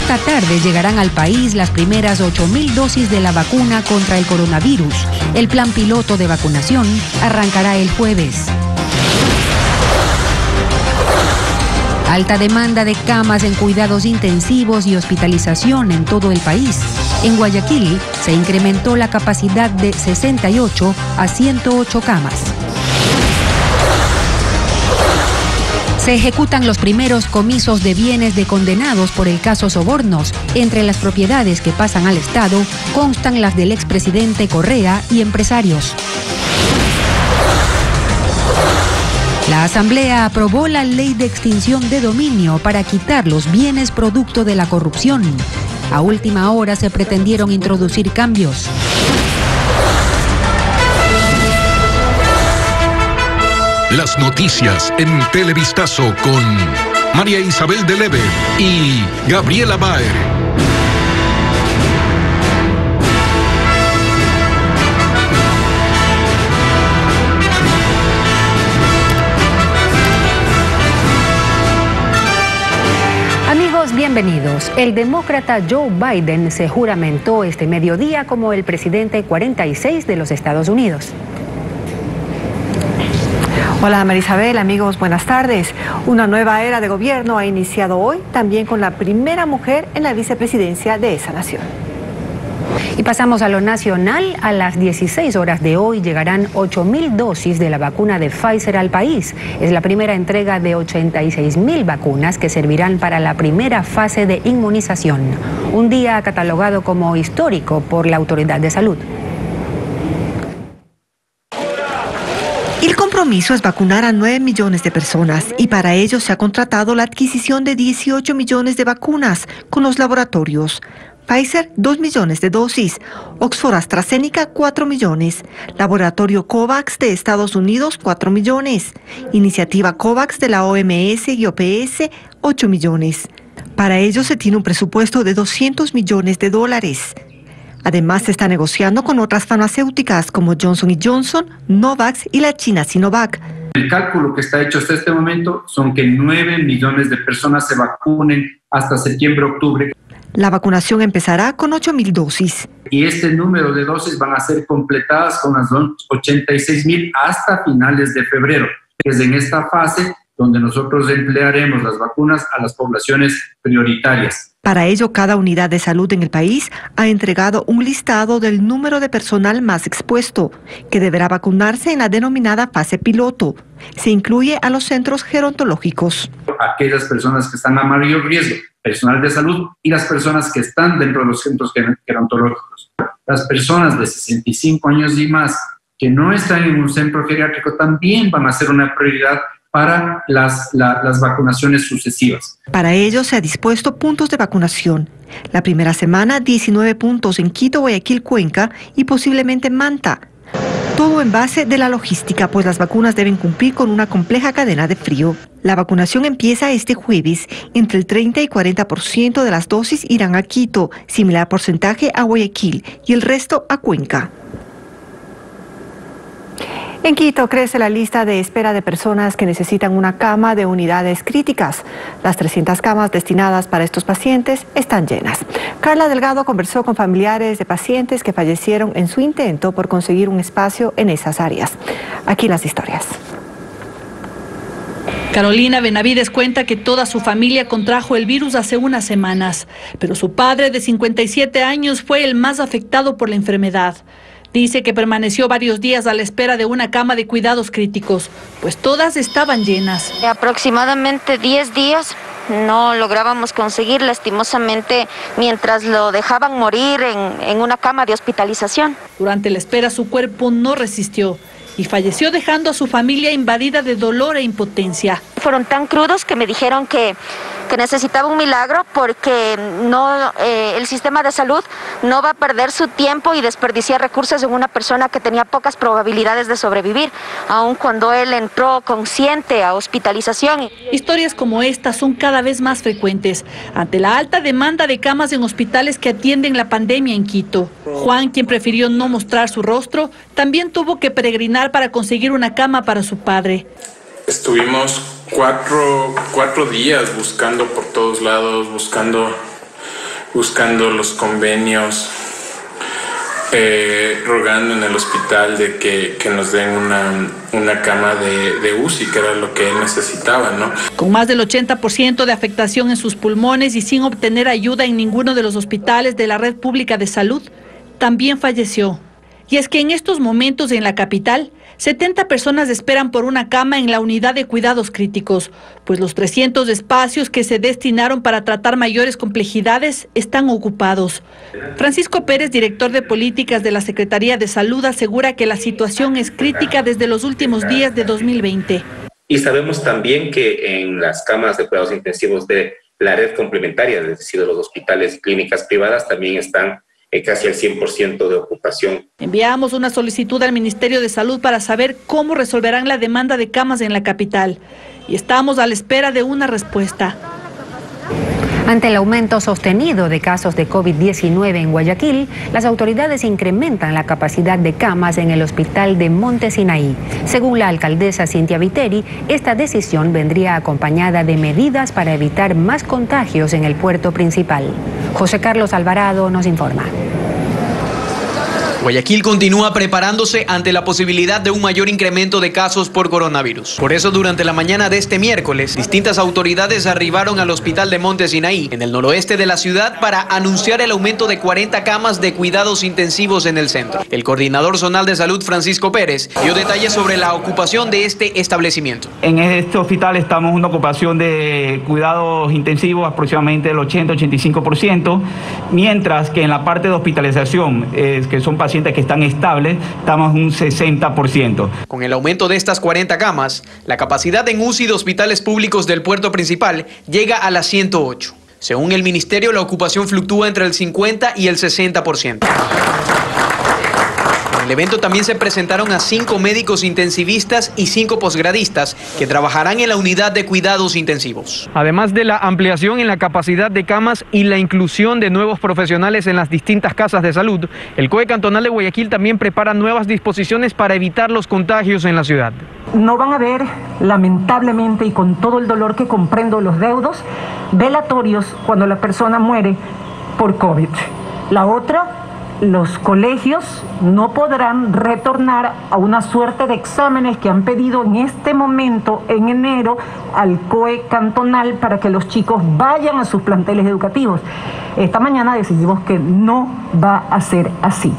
Esta tarde llegarán al país las primeras 8.000 dosis de la vacuna contra el coronavirus. El plan piloto de vacunación arrancará el jueves. Alta demanda de camas en cuidados intensivos y hospitalización en todo el país. En Guayaquil se incrementó la capacidad de 68 a 108 camas. Se ejecutan los primeros comisos de bienes de condenados por el caso Sobornos. Entre las propiedades que pasan al Estado constan las del expresidente Correa y empresarios. La Asamblea aprobó la ley de extinción de dominio para quitar los bienes producto de la corrupción. A última hora se pretendieron introducir cambios. Las noticias en Televistazo con María Isabel de Leve y Gabriela Baer. Amigos, bienvenidos. El demócrata Joe Biden se juramentó este mediodía como el presidente 46 de los Estados Unidos. Hola María Isabel, amigos, buenas tardes. Una nueva era de gobierno ha iniciado hoy, también con la primera mujer en la vicepresidencia de esa nación. Y pasamos a lo nacional. A las 16 horas de hoy llegarán 8.000 dosis de la vacuna de Pfizer al país. Es la primera entrega de 86.000 vacunas que servirán para la primera fase de inmunización. Un día catalogado como histórico por la Autoridad de Salud. El compromiso es vacunar a 9 millones de personas y para ello se ha contratado la adquisición de 18 millones de vacunas con los laboratorios. Pfizer, 2 millones de dosis. Oxford AstraZeneca, 4 millones. Laboratorio COVAX de Estados Unidos, 4 millones. Iniciativa COVAX de la OMS y OPS, 8 millones. Para ello se tiene un presupuesto de 200 millones de dólares. Además, se está negociando con otras farmacéuticas como Johnson & Johnson, Novavax y la china Sinovac. El cálculo que está hecho hasta este momento son que 9 millones de personas se vacunen hasta septiembre-octubre. La vacunación empezará con 8.000 dosis. Y este número de dosis van a ser completadas con las 86.000 hasta finales de febrero. Es en esta fase donde nosotros emplearemos las vacunas a las poblaciones prioritarias. Para ello, cada unidad de salud en el país ha entregado un listado del número de personal más expuesto, que deberá vacunarse en la denominada fase piloto. Se incluye a los centros gerontológicos. Aquellas personas que están a mayor riesgo, personal de salud y las personas que están dentro de los centros gerontológicos. Las personas de 65 años y más que no están en un centro geriátrico también van a ser una prioridad para las vacunaciones sucesivas. Para ello se ha dispuesto puntos de vacunación. La primera semana, 19 puntos en Quito, Guayaquil, Cuenca y posiblemente Manta. Todo en base de la logística, pues las vacunas deben cumplir con una compleja cadena de frío. La vacunación empieza este jueves. Entre el 30 y 40% de las dosis irán a Quito, similar porcentaje a Guayaquil y el resto a Cuenca. En Quito crece la lista de espera de personas que necesitan una cama de unidades críticas. Las 300 camas destinadas para estos pacientes están llenas. Carla Delgado conversó con familiares de pacientes que fallecieron en su intento por conseguir un espacio en esas áreas. Aquí las historias. Carolina Benavides cuenta que toda su familia contrajo el virus hace unas semanas, pero su padre de 57 años fue el más afectado por la enfermedad. Dice que permaneció varios días a la espera de una cama de cuidados críticos, pues todas estaban llenas. Aproximadamente 10 días no lográbamos conseguir, lastimosamente, mientras lo dejaban morir en una cama de hospitalización. Durante la espera su cuerpo no resistió y falleció dejando a su familia invadida de dolor e impotencia. Fueron tan crudos que me dijeron que necesitaba un milagro porque el sistema de salud no va a perder su tiempo y desperdiciar recursos en una persona que tenía pocas probabilidades de sobrevivir, aun cuando él entró consciente a hospitalización. Historias como estas son cada vez más frecuentes ante la alta demanda de camas en hospitales que atienden la pandemia en Quito. Juan, quien prefirió no mostrar su rostro, también tuvo que peregrinar para conseguir una cama para su padre. Estuvimos cuatro días buscando por todos lados, buscando buscando los convenios, rogando en el hospital de que nos den una cama de UCI, que era lo que él necesitaba, ¿no? Con más del 80% de afectación en sus pulmones y sin obtener ayuda en ninguno de los hospitales de la red pública de salud, también falleció. Y es que en estos momentos en la capital, 70 personas esperan por una cama en la unidad de cuidados críticos, pues los 300 espacios que se destinaron para tratar mayores complejidades están ocupados. Francisco Pérez, director de políticas de la Secretaría de Salud, asegura que la situación es crítica desde los últimos días de 2020. Y sabemos también que en las camas de cuidados intensivos de la red complementaria, es decir, de los hospitales y clínicas privadas, también están casi al 100% de ocupación. Enviamos una solicitud al Ministerio de Salud para saber cómo resolverán la demanda de camas en la capital y estamos a la espera de una respuesta. Ante el aumento sostenido de casos de COVID-19 en Guayaquil, las autoridades incrementan la capacidad de camas en el hospital de Monte Sinaí. Según la alcaldesa Cintia Viteri, esta decisión vendría acompañada de medidas para evitar más contagios en el puerto principal. José Carlos Alvarado nos informa. Guayaquil continúa preparándose ante la posibilidad de un mayor incremento de casos por coronavirus. Por eso, durante la mañana de este miércoles, distintas autoridades arribaron al hospital de Monte Sinaí, en el noroeste de la ciudad, para anunciar el aumento de 40 camas de cuidados intensivos en el centro. El coordinador zonal de salud, Francisco Pérez, dio detalles sobre la ocupación de este establecimiento. En este hospital estamos en una ocupación de cuidados intensivos aproximadamente del 80-85%, mientras que en la parte de hospitalización, que son pacientes que están estables, estamos en un 60%. Con el aumento de estas 40 camas, la capacidad en UCI de hospitales públicos del puerto principal llega a las 108. Según el ministerio, la ocupación fluctúa entre el 50 y el 60%. En el evento también se presentaron a 5 médicos intensivistas y 5 posgradistas que trabajarán en la unidad de cuidados intensivos. Además de la ampliación en la capacidad de camas y la inclusión de nuevos profesionales en las distintas casas de salud, el COE Cantonal de Guayaquil también prepara nuevas disposiciones para evitar los contagios en la ciudad. No van a haber, lamentablemente, y con todo el dolor que comprendo los deudos, velatorios cuando la persona muere por COVID. La otra, los colegios no podrán retornar a una suerte de exámenes que han pedido en este momento, en enero, al COE cantonal para que los chicos vayan a sus planteles educativos. Esta mañana decidimos que no va a ser así.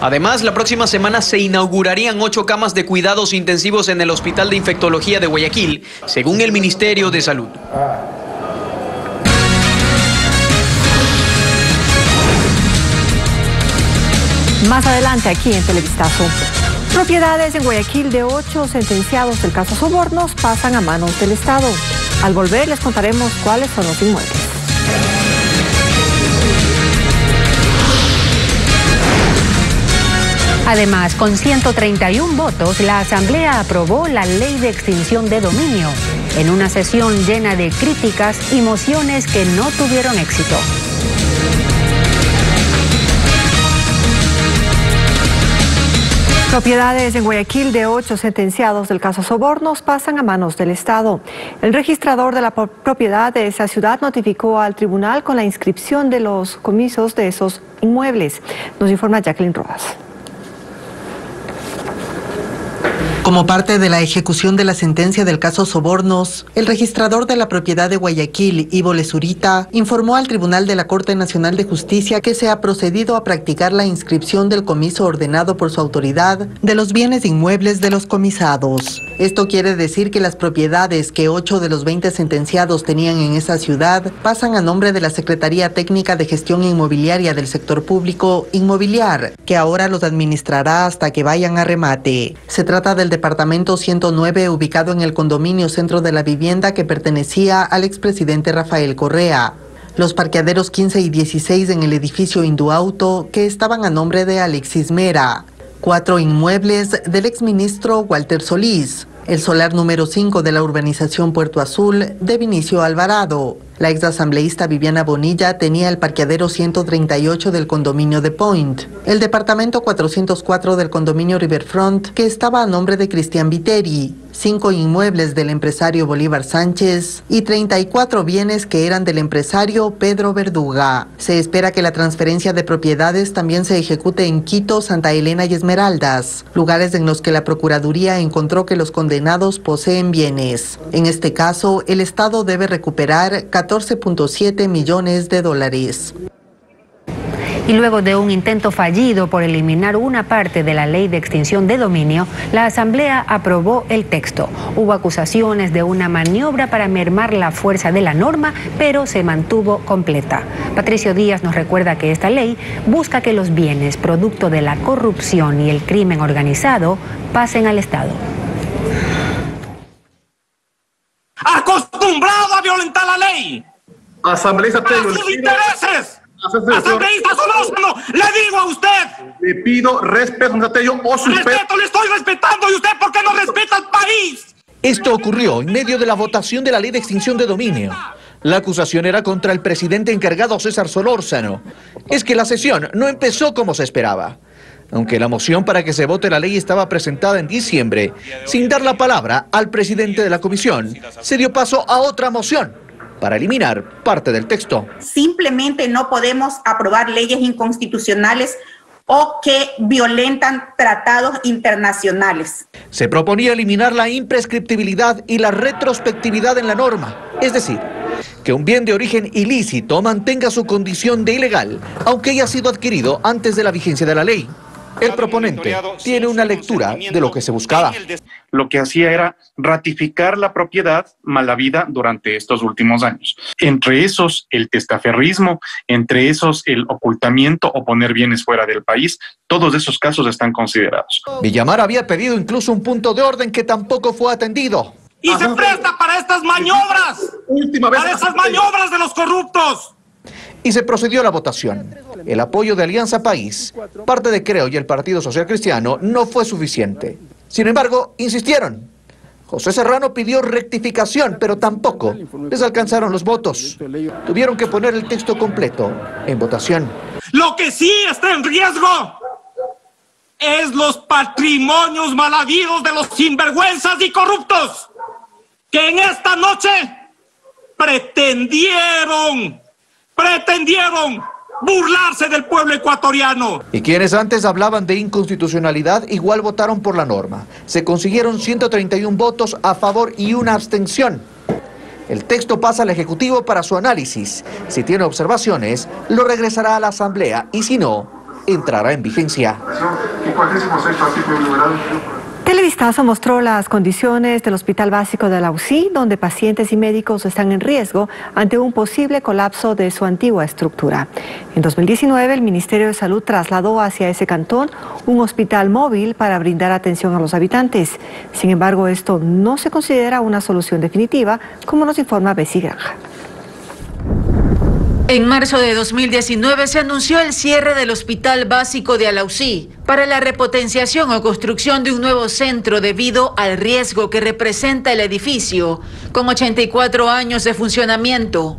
Además, la próxima semana se inaugurarían 8 camas de cuidados intensivos en el Hospital de Infectología de Guayaquil, según el Ministerio de Salud. Más adelante aquí en Televistazo. Propiedades en Guayaquil de 8 sentenciados del caso Sobornos pasan a manos del Estado. Al volver les contaremos cuáles son los inmuebles. Además, con 131 votos, la Asamblea aprobó la Ley de Extinción de Dominio, en una sesión llena de críticas y mociones que no tuvieron éxito. Propiedades en Guayaquil de 8 sentenciados del caso Sobornos pasan a manos del Estado. El registrador de la propiedad de esa ciudad notificó al tribunal con la inscripción de los comisos de esos inmuebles. Nos informa Jacqueline Rojas. Como parte de la ejecución de la sentencia del caso Sobornos, el registrador de la propiedad de Guayaquil, Ivo Lezurita, informó al Tribunal de la Corte Nacional de Justicia que se ha procedido a practicar la inscripción del comiso ordenado por su autoridad de los bienes inmuebles de los comisados. Esto quiere decir que las propiedades que 8 de los 20 sentenciados tenían en esa ciudad pasan a nombre de la Secretaría Técnica de Gestión Inmobiliaria del Sector Público, Inmobiliar, que ahora los administrará hasta que vayan a remate. Se trata del departamento 109 ubicado en el condominio Centro de la Vivienda que pertenecía al expresidente Rafael Correa. Los parqueaderos 15 y 16 en el edificio Induauto que estaban a nombre de Alexis Mera. 4 inmuebles del exministro Walter Solís. El solar número 5 de la urbanización Puerto Azul de Vinicio Alvarado. La exasambleísta Viviana Bonilla tenía el parqueadero 138 del condominio de Point, el departamento 404 del condominio Riverfront, que estaba a nombre de Cristian Viteri, 5 inmuebles del empresario Bolívar Sánchez y 34 bienes que eran del empresario Pedro Verduga. Se espera que la transferencia de propiedades también se ejecute en Quito, Santa Elena y Esmeraldas, lugares en los que la Procuraduría encontró que los condenados poseen bienes. En este caso, el Estado debe recuperar 14.7 millones de dólares. Y luego de un intento fallido por eliminar una parte de la ley de extinción de dominio, la Asamblea aprobó el texto. Hubo acusaciones de una maniobra para mermar la fuerza de la norma, pero se mantuvo completa. Patricio Díaz nos recuerda que esta ley busca que los bienes producto de la corrupción y el crimen organizado pasen al Estado. ¡Acostumbrado a violentar la ley! Asambleísta ¡Para sus intereses! ¡Asambleísta Solórzano! ¡Le digo a usted! Le pido respeto, o ¡Respeto! ¡Le estoy respetando! ¿Y usted por qué no respeta al país? Esto ocurrió en medio de la votación de la ley de extinción de dominio. La acusación era contra el presidente encargado César Solórzano. Es que la sesión no empezó como se esperaba. Aunque la moción para que se vote la ley estaba presentada en diciembre, sin dar la palabra al presidente de la comisión, se dio paso a otra moción para eliminar parte del texto. Simplemente no podemos aprobar leyes inconstitucionales o que violentan tratados internacionales. Se proponía eliminar la imprescriptibilidad y la retrospectividad en la norma, es decir, que un bien de origen ilícito mantenga su condición de ilegal, aunque haya sido adquirido antes de la vigencia de la ley. El proponente tiene una lectura de lo que se buscaba. Lo que hacía era ratificar la propiedad mal habida durante estos últimos años. Entre esos, el testaferrismo, entre esos, el ocultamiento o poner bienes fuera del país, todos esos casos están considerados. Villamar había pedido incluso un punto de orden que tampoco fue atendido. ¡Y se presta para estas maniobras! ¡Para esas maniobras de los corruptos! Y se procedió a la votación. El apoyo de Alianza País, parte de Creo y el Partido Social Cristiano no fue suficiente. Sin embargo, insistieron. José Serrano pidió rectificación, pero tampoco les alcanzaron los votos. Tuvieron que poner el texto completo en votación. Lo que sí está en riesgo es los patrimonios mal habidos de los sinvergüenzas y corruptos que en esta noche pretendieron burlarse del pueblo ecuatoriano. Y quienes antes hablaban de inconstitucionalidad igual votaron por la norma. Se consiguieron 131 votos a favor y una abstención. El texto pasa al Ejecutivo para su análisis. Si tiene observaciones, lo regresará a la Asamblea y si no, entrará en vigencia. Televistazo mostró las condiciones del Hospital Básico de la UCI, donde pacientes y médicos están en riesgo ante un posible colapso de su antigua estructura. En 2019, el Ministerio de Salud trasladó hacia ese cantón un hospital móvil para brindar atención a los habitantes. Sin embargo, esto no se considera una solución definitiva, como nos informa Bessie Granja. En marzo de 2019 se anunció el cierre del Hospital Básico de Alausí para la repotenciación o construcción de un nuevo centro debido al riesgo que representa el edificio, con 84 años de funcionamiento.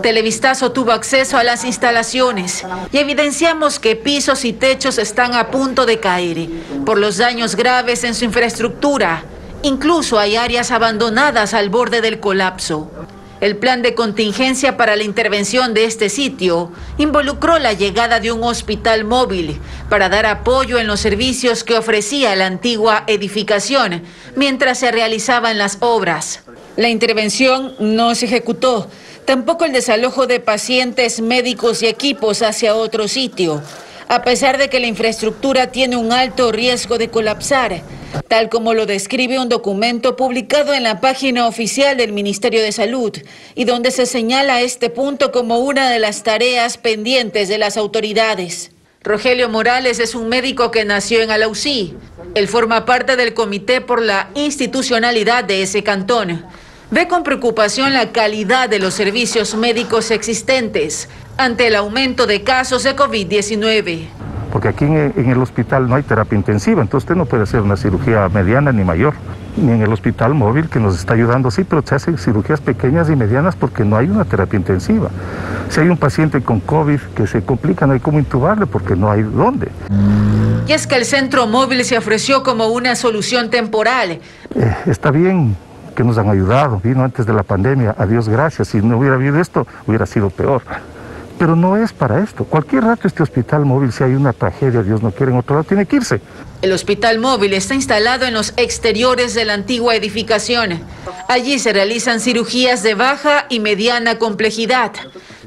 Televistazo tuvo acceso a las instalaciones y evidenciamos que pisos y techos están a punto de caer por los daños graves en su infraestructura. Incluso hay áreas abandonadas al borde del colapso. El plan de contingencia para la intervención de este sitio involucró la llegada de un hospital móvil para dar apoyo en los servicios que ofrecía la antigua edificación mientras se realizaban las obras. La intervención no se ejecutó, tampoco el desalojo de pacientes, médicos y equipos hacia otro sitio, a pesar de que la infraestructura tiene un alto riesgo de colapsar, tal como lo describe un documento publicado en la página oficial del Ministerio de Salud y donde se señala este punto como una de las tareas pendientes de las autoridades. Rogelio Morales es un médico que nació en Alausí. Él forma parte del comité por la institucionalidad de ese cantón. Ve con preocupación la calidad de los servicios médicos existentes ante el aumento de casos de COVID-19. Porque aquí en el hospital no hay terapia intensiva, entonces usted no puede hacer una cirugía mediana ni mayor. ni en el hospital móvil que nos está ayudando, sí, pero se hacen cirugías pequeñas y medianas porque no hay una terapia intensiva. Si hay un paciente con COVID que se complica, no hay cómo intubarle porque no hay dónde. Y es que el centro móvil se ofreció como una solución temporal. Está bien que nos han ayudado, vino antes de la pandemia, a Dios gracias, si no hubiera habido esto, hubiera sido peor. Pero no es para esto. Cualquier rato este hospital móvil, si hay una tragedia, Dios no quiere, en otro lado, tiene que irse. El hospital móvil está instalado en los exteriores de la antigua edificación. Allí se realizan cirugías de baja y mediana complejidad.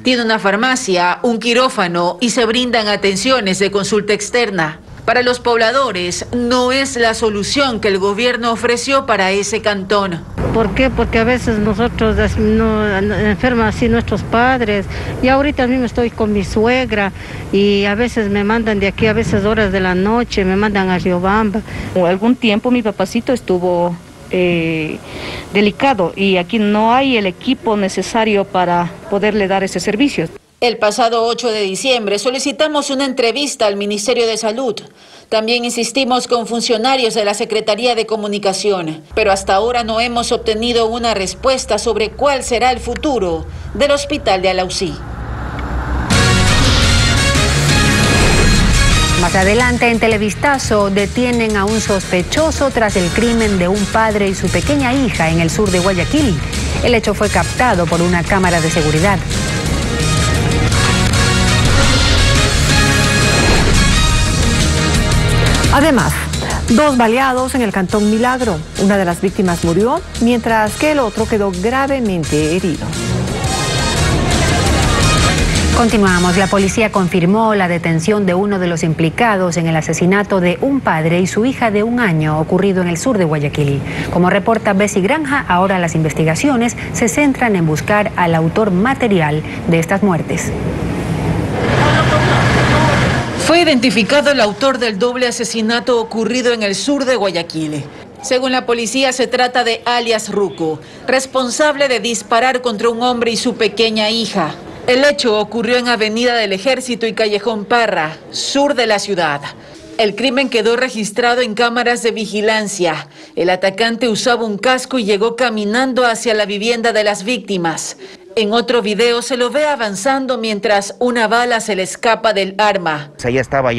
Tiene una farmacia, un quirófano y se brindan atenciones de consulta externa. Para los pobladores, no es la solución que el gobierno ofreció para ese cantón. ¿Por qué? Porque a veces nosotros enferman así nuestros padres. Y ahorita mismo estoy con mi suegra y a veces me mandan de aquí, a veces horas de la noche, me mandan a Riobamba. Algún tiempo mi papacito estuvo delicado y aquí no hay el equipo necesario para poderle dar ese servicio. El pasado 8 de diciembre solicitamos una entrevista al Ministerio de Salud. También insistimos con funcionarios de la Secretaría de Comunicación, pero hasta ahora no hemos obtenido una respuesta sobre cuál será el futuro del hospital de Alausí. Más adelante en Televistazo detienen a un sospechoso tras el crimen de un padre y su pequeña hija en el sur de Guayaquil. El hecho fue captado por una cámara de seguridad. Además, 2 baleados en el cantón Milagro. Una de las víctimas murió, mientras que el otro quedó gravemente herido. Continuamos. La policía confirmó la detención de uno de los implicados en el asesinato de un padre y su hija de 1 año ocurrido en el sur de Guayaquil. Como reporta Bessie Granja, ahora las investigaciones se centran en buscar al autor material de estas muertes. Fue identificado el autor del doble asesinato ocurrido en el sur de Guayaquil. Según la policía, se trata de alias Ruco, responsable de disparar contra un hombre y su pequeña hija. El hecho ocurrió en Avenida del Ejército y Callejón Parra, sur de la ciudad. El crimen quedó registrado en cámaras de vigilancia. El atacante usaba un casco y llegó caminando hacia la vivienda de las víctimas. En otro video se lo ve avanzando mientras una bala se le escapa del arma. Ya estaba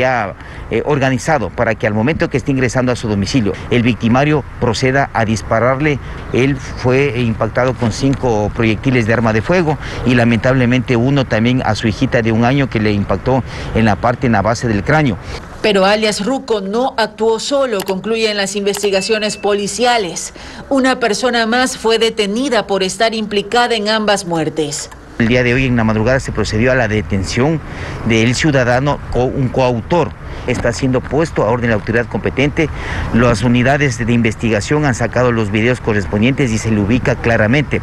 organizado para que al momento que esté ingresando a su domicilio, el victimario proceda a dispararle. Él fue impactado con 5 proyectiles de arma de fuego y lamentablemente uno también a su hijita de 1 año que le impactó en la base del cráneo. Pero alias Ruco no actuó solo, concluyen las investigaciones policiales. Una persona más fue detenida por estar implicada en ambas muertes. El día de hoy en la madrugada se procedió a la detención del ciudadano, un coautor. Está siendo puesto a orden de la autoridad competente. Las unidades de investigación han sacado los videos correspondientes y se le ubica claramente.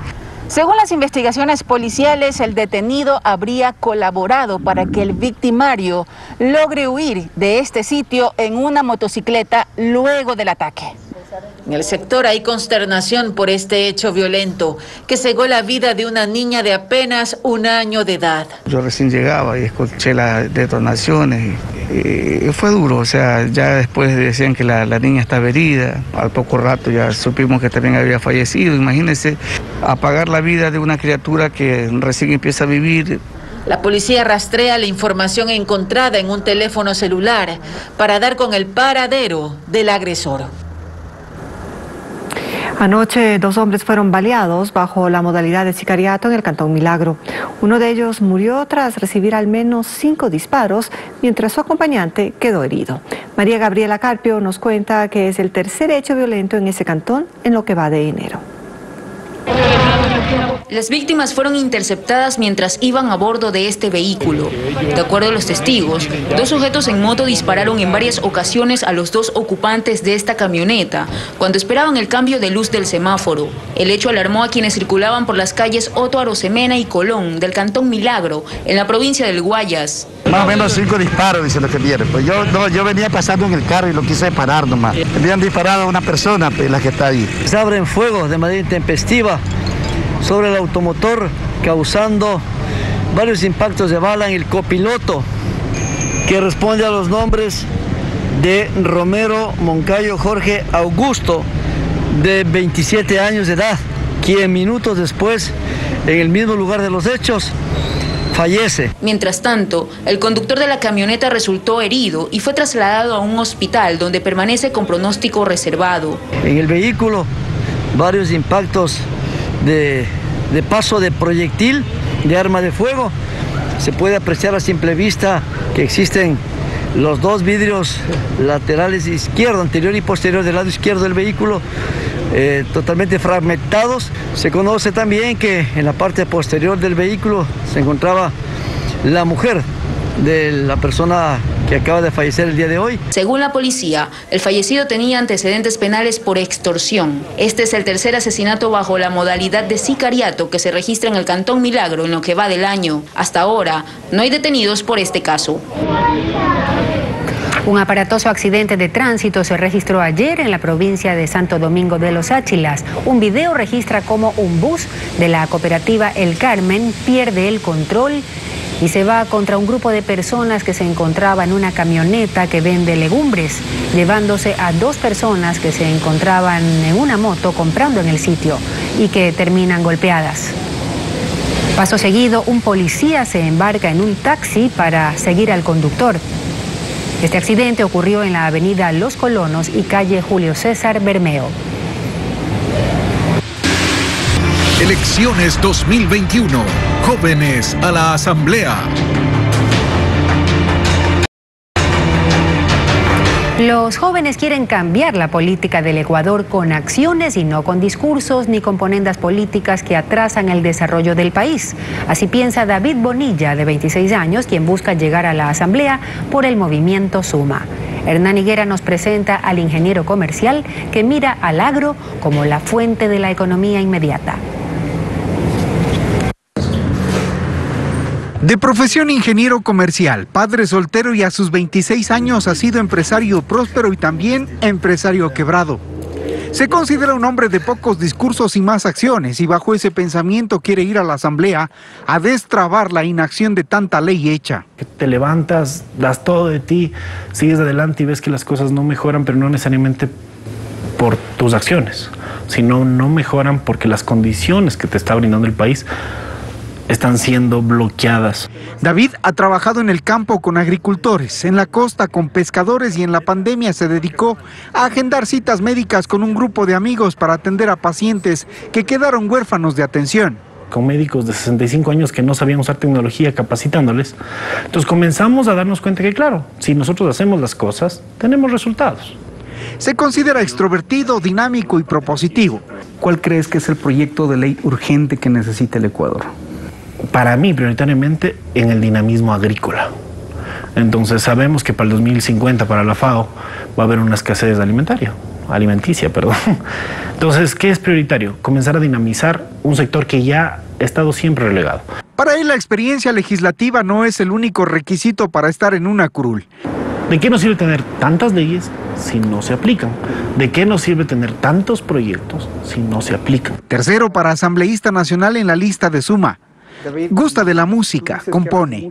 Según las investigaciones policiales, el detenido habría colaborado para que el victimario logre huir de este sitio en una motocicleta luego del ataque. En el sector hay consternación por este hecho violento que cegó la vida de una niña de apenas 1 año de edad. Yo recién llegaba y escuché las detonaciones y fue duro, o sea, ya después decían que la niña estaba herida, al poco rato ya supimos que también había fallecido. Imagínense, apagar la vida de una criatura que recién empieza a vivir. La policía rastrea la información encontrada en un teléfono celular para dar con el paradero del agresor. Anoche 2 hombres fueron baleados bajo la modalidad de sicariato en el cantón Milagro. Uno de ellos murió tras recibir al menos 5 disparos, mientras su acompañante quedó herido. María Gabriela Carpio nos cuenta que es el 3er hecho violento en ese cantón en lo que va de enero. Las víctimas fueron interceptadas mientras iban a bordo de este vehículo. De acuerdo a los testigos, 2 sujetos en moto dispararon en varias ocasiones a los 2 ocupantes de esta camioneta cuando esperaban el cambio de luz del semáforo. El hecho alarmó a quienes circulaban por las calles Otto Arosemena y Colón del cantón Milagro, en la provincia del Guayas. Más o menos 5 disparos, dice lo que vieron. Pues yo venía pasando en el carro y lo quise parar nomás. Habían disparado a una persona, pues, la que está ahí. Se abren fuegos de manera intempestiva sobre el automotor, causando varios impactos de bala en el copiloto, que responde a los nombres de Romero Moncayo Jorge Augusto, de 27 años de edad, quien minutos después, en el mismo lugar de los hechos, fallece. Mientras tanto, el conductor de la camioneta resultó herido y fue trasladado a un hospital donde permanece con pronóstico reservado. En el vehículo, varios impactos de paso de proyectil, de arma de fuego. Se puede apreciar a simple vista que existen los dos vidrios laterales izquierdo, anterior y posterior del lado izquierdo del vehículo, totalmente fragmentados. Se conoce también que en la parte posterior del vehículo se encontraba la mujer de la persona que acaba de fallecer el día de hoy. Según la policía, el fallecido tenía antecedentes penales por extorsión. Este es el tercer asesinato bajo la modalidad de sicariato que se registra en el Cantón Milagro en lo que va del año. Hasta ahora, no hay detenidos por este caso. Un aparatoso accidente de tránsito se registró ayer en la provincia de Santo Domingo de los Áchilas. Un video registra cómo un bus de la cooperativa El Carmen pierde el control y se va contra un grupo de personas que se encontraba en una camioneta que vende legumbres, llevándose a dos personas que se encontraban en una moto comprando en el sitio y que terminan golpeadas. Paso seguido, un policía se embarca en un taxi para seguir al conductor. Este accidente ocurrió en la avenida Los Colonos y calle Julio César Bermeo. Elecciones 2021. Jóvenes a la Asamblea. Los jóvenes quieren cambiar la política del Ecuador con acciones y no con discursos ni componendas políticas que atrasan el desarrollo del país. Así piensa David Bonilla, de 26 años, quien busca llegar a la Asamblea por el movimiento Suma. Hernán Higuera nos presenta al ingeniero comercial que mira al agro como la fuente de la economía inmediata. De profesión ingeniero comercial, padre soltero y a sus 26 años ha sido empresario próspero y también empresario quebrado. Se considera un hombre de pocos discursos y más acciones y bajo ese pensamiento quiere ir a la Asamblea a destrabar la inacción de tanta ley hecha. Te levantas, das todo de ti, sigues adelante y ves que las cosas no mejoran, pero no necesariamente por tus acciones, sino no mejoran porque las condiciones que te está brindando el país están siendo bloqueadas. David ha trabajado en el campo con agricultores, en la costa con pescadores y en la pandemia se dedicó a agendar citas médicas con un grupo de amigos para atender a pacientes que quedaron huérfanos de atención. Con médicos de 65 años que no sabían usar tecnología, capacitándoles. Entonces comenzamos a darnos cuenta que, claro, si nosotros hacemos las cosas, tenemos resultados. Se considera extrovertido, dinámico y propositivo. ¿Cuál crees que es el proyecto de ley urgente que necesita el Ecuador? Para mí, prioritariamente, en el dinamismo agrícola. Entonces sabemos que para el 2050, para la FAO, va a haber una escasez alimenticia. Entonces, ¿qué es prioritario? Comenzar a dinamizar un sector que ya ha estado siempre relegado. Para él, la experiencia legislativa no es el único requisito para estar en una curul. ¿De qué nos sirve tener tantas leyes si no se aplican? ¿De qué nos sirve tener tantos proyectos si no se aplican? Tercero para asambleísta nacional en la lista de Suma. Gusta de la música, compone.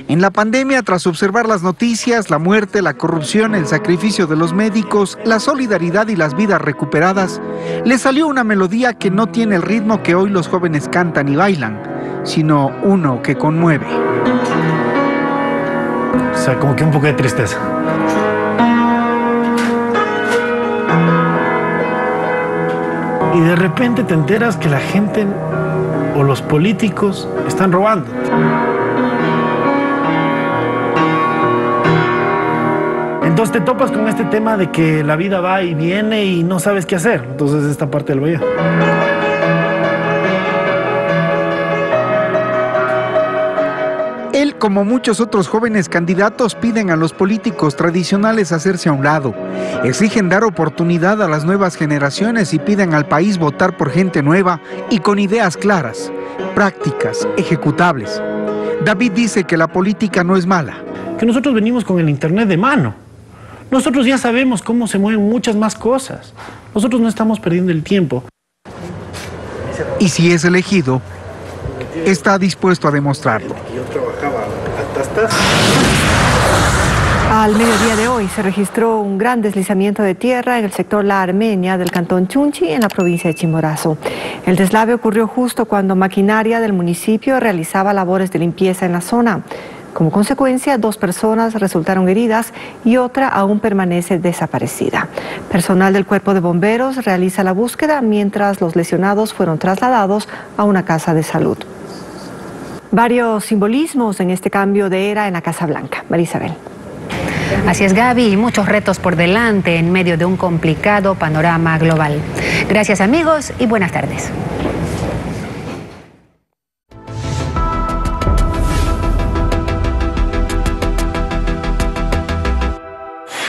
En la pandemia, tras observar las noticias, la muerte, la corrupción, el sacrificio de los médicos, la solidaridad y las vidas recuperadas, le salió una melodía que no tiene el ritmo que hoy los jóvenes cantan y bailan, sino uno que conmueve. O sea, como que un poco de tristeza. Y de repente te enteras que la gente o los políticos están robando. Entonces te topas con este tema de que la vida va y viene y no sabes qué hacer. Entonces esta parte del bahía. Él, como muchos otros jóvenes candidatos, piden a los políticos tradicionales hacerse a un lado. Exigen dar oportunidad a las nuevas generaciones y piden al país votar por gente nueva y con ideas claras, prácticas, ejecutables. David dice que la política no es mala. Que nosotros venimos con el internet de mano. Nosotros ya sabemos cómo se mueven muchas más cosas. Nosotros no estamos perdiendo el tiempo. Y si es elegido, está dispuesto a demostrarlo. Al mediodía de hoy se registró un gran deslizamiento de tierra en el sector La Armenia del cantón Chunchi, en la provincia de Chimborazo. El deslave ocurrió justo cuando maquinaria del municipio realizaba labores de limpieza en la zona. Como consecuencia, 2 personas resultaron heridas y otra aún permanece desaparecida. Personal del Cuerpo de Bomberos realiza la búsqueda mientras los lesionados fueron trasladados a una casa de salud. Varios simbolismos en este cambio de era en la Casa Blanca. María Isabel. Así es, Gaby, y muchos retos por delante en medio de un complicado panorama global. Gracias, amigos, y buenas tardes.